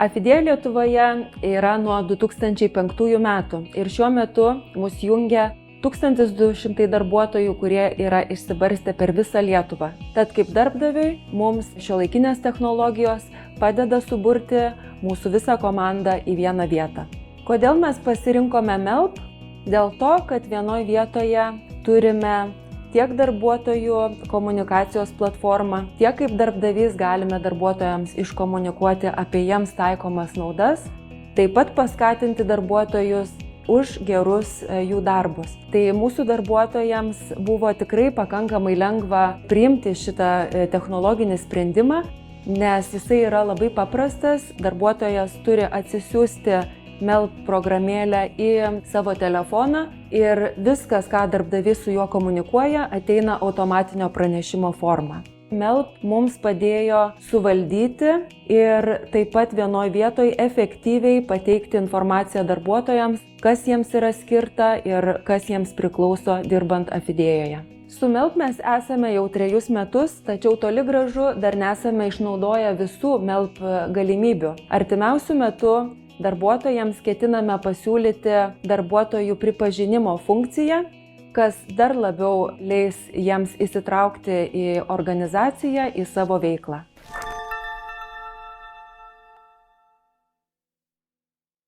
Afidea Lietuvoje yra nuo 2005 metų ir šiuo metu mus jungia 1200 darbuotojų, kurie yra išsibarstę per visą Lietuvą. Tad kaip darbdaviui, mums šiuolaikinės technologijos padeda suburti mūsų visą komandą į vieną vietą. Kodėl mes pasirinkome MELP? Dėl to, kad vienoje vietoje turime tiek darbuotojų komunikacijos platformą, tiek kaip darbdavys galime darbuotojams iškomunikuoti apie jiems taikomas naudas, taip pat paskatinti darbuotojus už gerus jų darbus. Tai mūsų darbuotojams buvo tikrai pakankamai lengva priimti šitą technologinį sprendimą, nes jisai yra labai paprastas. Darbuotojas turi atsisiųsti MELP programėlę į savo telefoną ir viskas, ką darbdavys su juo komunikuoja, ateina automatinio pranešimo forma. MELP mums padėjo suvaldyti ir taip pat vienoje vietoje efektyviai pateikti informaciją darbuotojams, kas jiems yra skirta ir kas jiems priklauso dirbant Afidėjoje. Su MELP mes esame jau 3 metus, tačiau toli gražu dar nesame išnaudoję visų MELP galimybių. Artimiausiu metu darbuotojams ketiname pasiūlyti darbuotojų pripažinimo funkciją, kas dar labiau leis jiems įsitraukti į organizaciją, į savo veiklą.